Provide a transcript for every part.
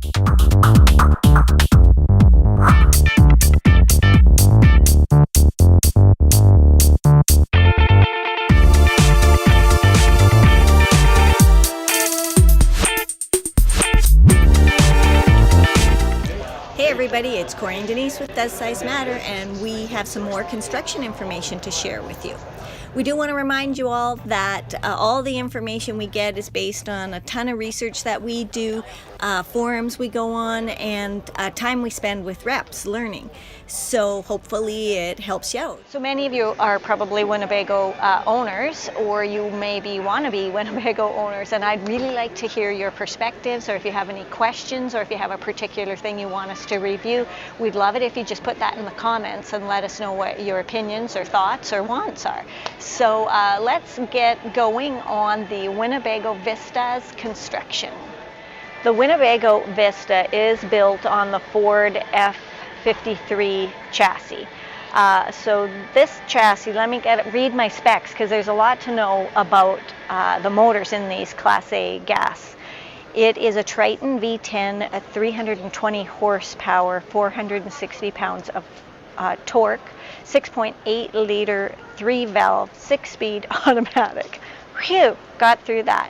Hey everybody, it's Corey and Denise with Does Size Matter, and we have some more construction information to share with you. We do want to remind you all that all the information we get is based on a ton of research that we do, forums we go on, and time we spend with reps learning. So hopefully it helps you out. So many of you are probably Winnebago owners, or you maybe want to be Winnebago owners, and I'd really like to hear your perspectives, or if you have any questions, or if you have a particular thing you want us to review. We'd love it if you just put that in the comments and let us know what your opinions or thoughts or wants are. So let's get going on the Winnebago Vista's construction. The Winnebago Vista is built on the Ford F53 chassis. So this chassis, let me read my specs because there's a lot to know about the motors in these Class A gas. It is a Triton V10 at 320 horsepower, 460 pounds of torque, 6.8 liter, 3-valve, 6-speed automatic. Phew, got through that.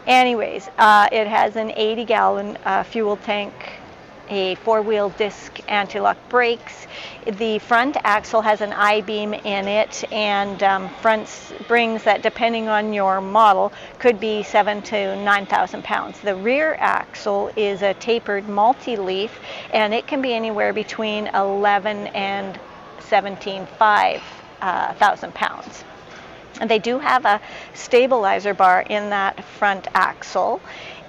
Anyways, it has an 80-gallon fuel tank, a 4-wheel disc anti-lock brakes. The front axle has an I-beam in it, and front springs that, depending on your model, could be 7,000 to 9,000 pounds. The rear axle is a tapered multi-leaf, and it can be anywhere between 11 and 17,500 pounds. And they do have a stabilizer bar in that front axle,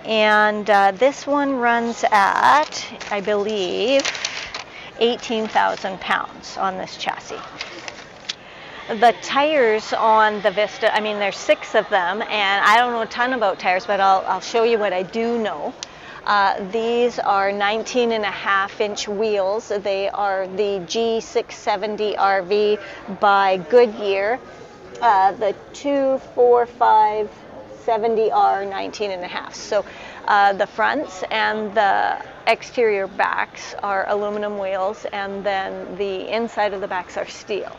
and this one runs at, I believe, 18,000 pounds on this chassis. The tires on the Vista, I mean, there's 6 of them, and I don't know a ton about tires, but I'll show you what I do know. These are 19.5-inch wheels. They are the G670 RV by Goodyear. The 24570 are 19.5. So the fronts and the exterior backs are aluminum wheels, and then the inside of the backs are steel.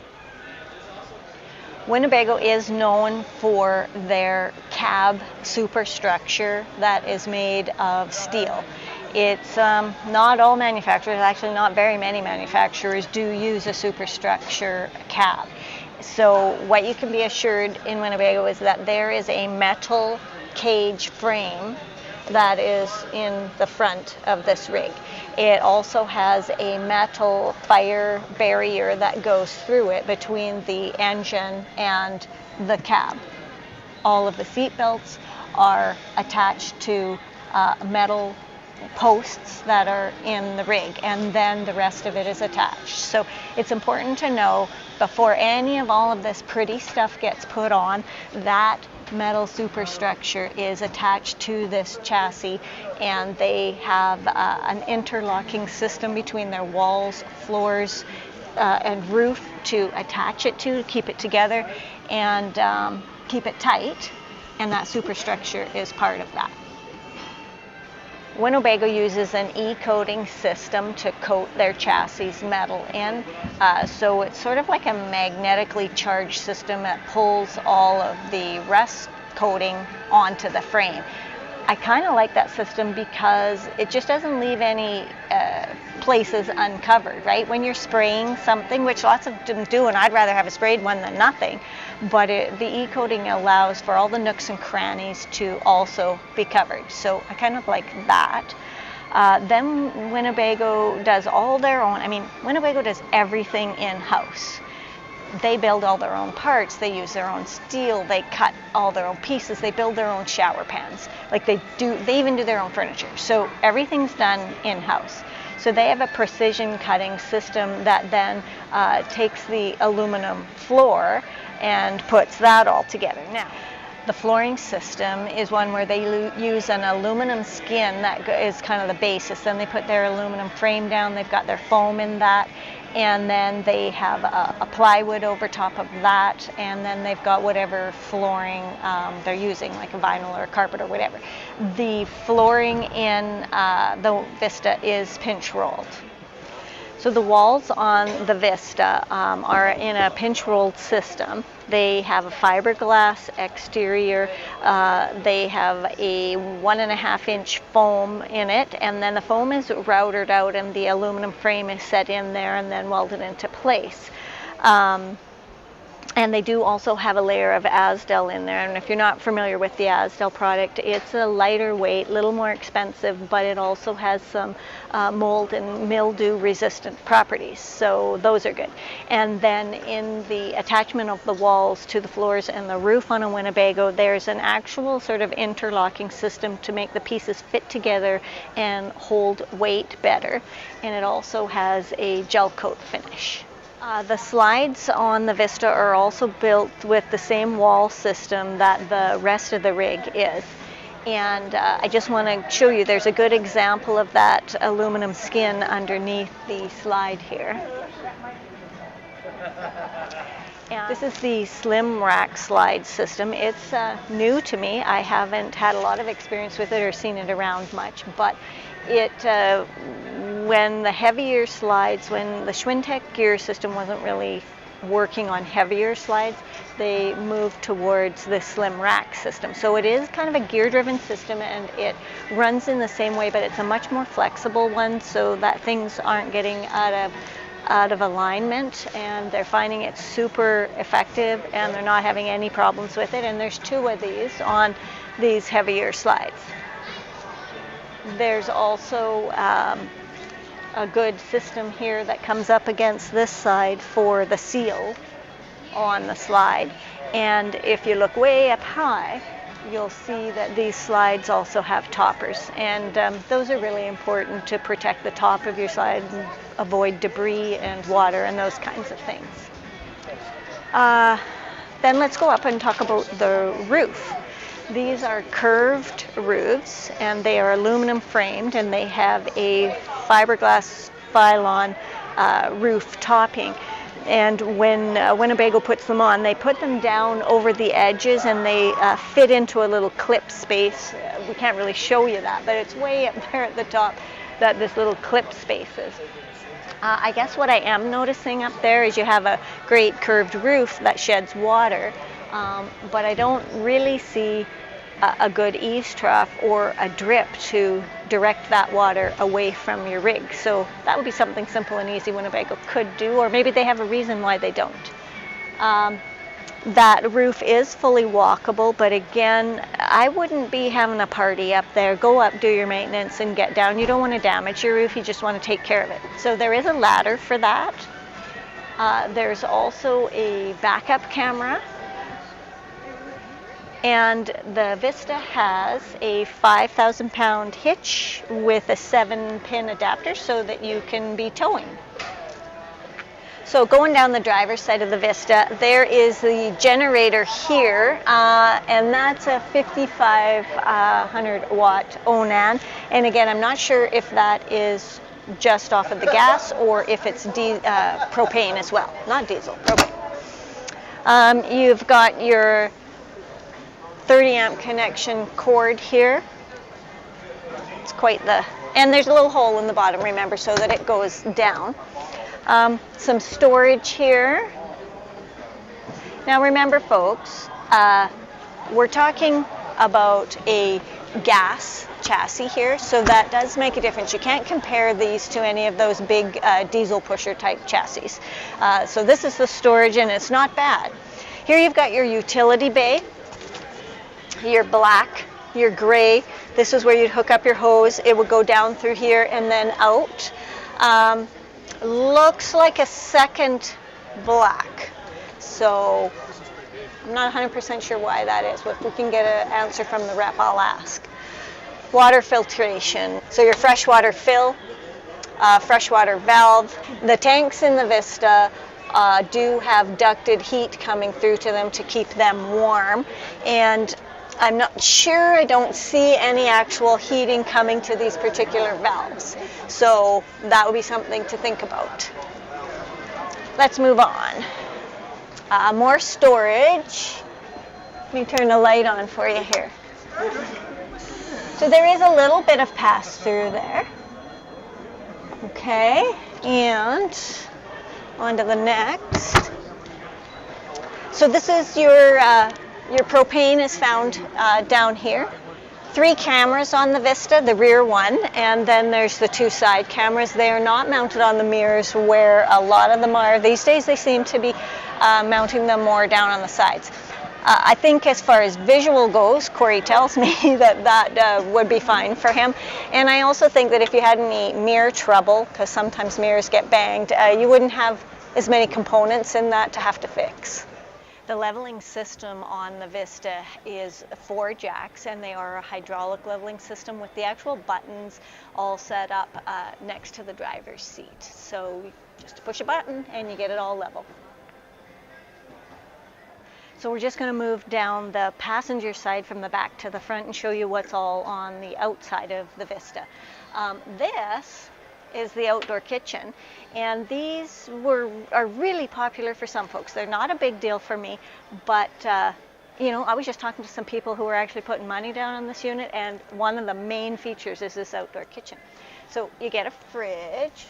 Winnebago is known for their cab superstructure that is made of steel. It's not all manufacturers, actually not very many manufacturers do use a superstructure cab. So what you can be assured in Winnebago is that there is a metal cage frame that is in the front of this rig. It also has a metal fire barrier that goes through it between the engine and the cab. All of the seat belts are attached to metal posts that are in the rig, and then the rest of it is attached. So it's important to know before any of all of this pretty stuff gets put on, that metal superstructure is attached to this chassis, and they have an interlocking system between their walls, floors, and roof to attach it to, keep it together, and keep it tight, and that superstructure is part of that. Winnebago uses an e-coating system to coat their chassis metal in, so it's sort of like a magnetically charged system that pulls all of the rust coating onto the frame. I kind of like that system because it just doesn't leave any places uncovered, right? When you're spraying something, which lots of them do, and I'd rather have a sprayed one than nothing, but the e-coating allows for all the nooks and crannies to also be covered. So I kind of like that. Then Winnebago does all their own, Winnebago does everything in-house. They build all their own parts, they use their own steel, they cut all their own pieces, they build their own shower pans. They even do their own furniture. So everything's done in-house. So they have a precision cutting system that then takes the aluminum floor and puts that all together. Now, The flooring system is one where they use an aluminum skin that is kind of the basis. Then they put their aluminum frame down, they've got their foam in that, and then they have a plywood over top of that, and then they've got whatever flooring they're using, like a vinyl or a carpet or whatever. The flooring in the Vista is pinch rolled. So the walls on the Vista are in a pinch rolled system. They have a fiberglass exterior. They have a 1.5 inch foam in it, and then the foam is routed out and the aluminum frame is set in there and then welded into place. And they do also have a layer of Asdel in there, and if you're not familiar with the Asdel product, it's a lighter weight, a little more expensive, but it also has some mold and mildew resistant properties, so those are good. And then in the attachment of the walls to the floors and the roof on a Winnebago, there's an actual sort of interlocking system to make the pieces fit together and hold weight better, and it also has a gel coat finish. The slides on the Vista are also built with the same wall system that the rest of the rig is. And I just want to show you, there's a good example of that aluminum skin underneath the slide here. And this is the slim rack slide system. It's new to me. I haven't had a lot of experience with it or seen it around much, but it when the heavier slides, when the Schwintek gear system wasn't really working on heavier slides, they moved towards the slim rack system. So it is kind of a gear-driven system, and it runs in the same way, but it's a much more flexible one so that things aren't getting out of alignment, and they're finding it super effective and they're not having any problems with it. And there's 2 of these on these heavier slides. There's also a good system here that comes up against this side for the seal on the slide. And if you look way up high, you'll see that these slides also have toppers. And those are really important to protect the top of your slide and avoid debris and water and those kinds of things. Then let's go up and talk about the roof. These are curved roofs, and they are aluminum framed, and they have a fiberglass Phylon roof topping. And when Winnebago puts them on, they put them down over the edges, and they fit into a little clip space. We can't really show you that, but it's way up there at the top that this little clip space is. I guess what I am noticing up there is you have a great curved roof that sheds water, but I don't really see a good eaves trough or a drip to direct that water away from your rig. So that would be something simple and easy Winnebago could do, or maybe they have a reason why they don't. That roof is fully walkable, but again, I wouldn't be having a party up there. Go up, do your maintenance, and get down. You don't want to damage your roof, you just want to take care of it. So there is a ladder for that. There's also a backup camera. And the Vista has a 5,000-pound hitch with a 7-pin adapter so that you can be towing. So going down the driver's side of the Vista, there is the generator here, and that's a 5,500 watt Awning. And again, I'm not sure if that is just off of the gas or if it's propane as well. Not diesel, propane. You've got your 30 amp connection cord here. It's quite the, and there's a little hole in the bottom, remember, so that it goes down. Some storage here. Now remember, folks, we're talking about a gas chassis here, so that does make a difference. You can't compare these to any of those big diesel pusher type chassis. So this is the storage, and it's not bad. Here you've got your utility bay, your black, your gray. This is where you'd hook up your hose. It would go down through here and then out. Looks like a second black, so I'm not 100% sure why that is, but if we can get an answer from the rep, I'll ask. Water filtration, so your freshwater fill, freshwater valve. The tanks in the Vista do have ducted heat coming through to them to keep them warm. And I'm not sure, I don't see any actual heating coming to these particular valves. So that would be something to think about. Let's move on. More storage. Let me turn the light on for you here. So there is a little bit of pass-through there. Okay, and on to the next. So this is your propane is found down here. 3 cameras on the Vista, the rear one, and then there's the 2 side cameras. They are not mounted on the mirrors where a lot of them are. These days they seem to be mounting them more down on the sides. I think as far as visual goes, Corey tells me that would be fine for him. And I also think that if you had any mirror trouble, because sometimes mirrors get banged, you wouldn't have as many components in that to have to fix. The leveling system on the Vista is 4 jacks, and they are a hydraulic leveling system with the actual buttons all set up next to the driver's seat. So just push a button and you get it all level. So we're just going to move down the passenger side from the back to the front and show you what's all on the outside of the Vista. This is the outdoor kitchen, and these are really popular for some folks. They're not a big deal for me, but you know, I was just talking to some people who were actually putting money down on this unit, and one of the main features is this outdoor kitchen. So you get a fridge,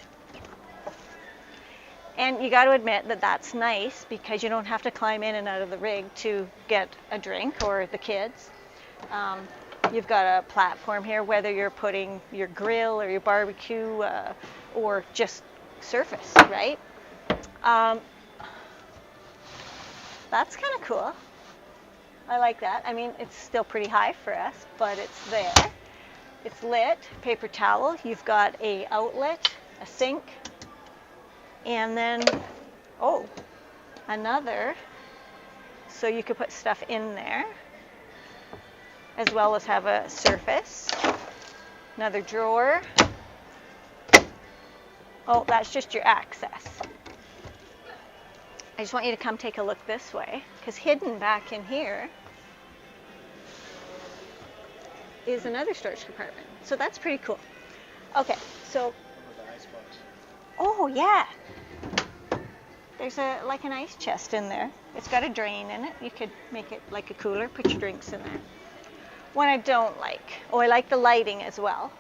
and you got to admit that that's nice because you don't have to climb in and out of the rig to get a drink or the kids. You've got a platform here, whether you're putting your grill or your barbecue or just surface, right? That's kind of cool. I like that. I mean, it's still pretty high for us, but it's there. It's lit, paper towel. You've got a outlet, a sink, and then, oh, another. So you could put stuff in there, as well as have a surface. Another drawer. Oh, that's just your access. I just want you to come take a look this way, because hidden back in here is another storage compartment. So that's pretty cool. Okay, so, oh yeah, there's like an ice chest in there. It's got a drain in it. You could make it like a cooler, put your drinks in there. What I don't like, oh, I like the lighting as well.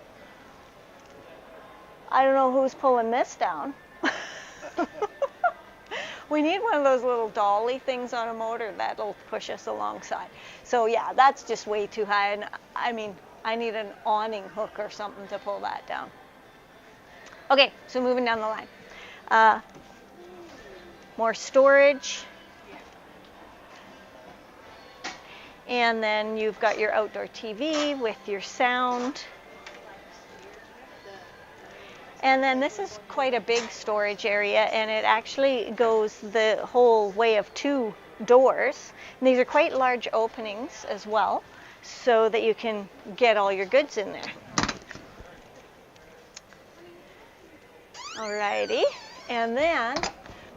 I don't know who's pulling this down. We need one of those little dolly things on a motor that'll push us alongside. So yeah, that's just way too high. And I mean, I need an awning hook or something to pull that down. Okay, so moving down the line. More storage. And then you've got your outdoor TV with your sound. And then this is quite a big storage area, and it actually goes the whole way of 2 doors. And these are quite large openings as well, so that you can get all your goods in there. Alrighty, and then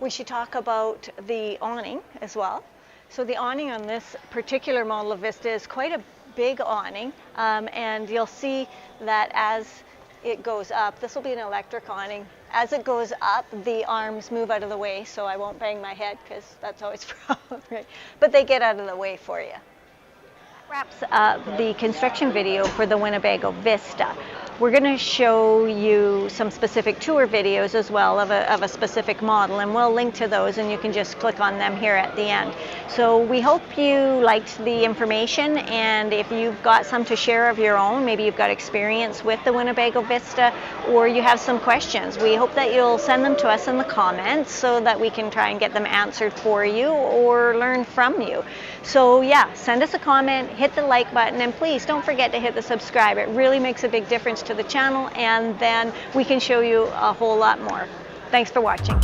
we should talk about the awning as well. So the awning on this particular model of Vista is quite a big awning, and you'll see that as it goes up, this will be an electric awning. As it goes up, the arms move out of the way, so I won't bang my head because that's always a problem, right? But they get out of the way for you. Wraps up the construction video for the Winnebago Vista. We're going to show you some specific tour videos as well of a specific model, and we'll link to those, and you can just click on them here at the end. So we hope you liked the information, and if you've got some to share of your own, maybe you've got experience with the Winnebago Vista, or you have some questions, we hope that you'll send them to us in the comments so that we can try and get them answered for you or learn from you. So yeah, send us a comment, hit the like button, and please don't forget to hit the subscribe. It really makes a big difference to the channel, and then we can show you a whole lot more. Thanks for watching.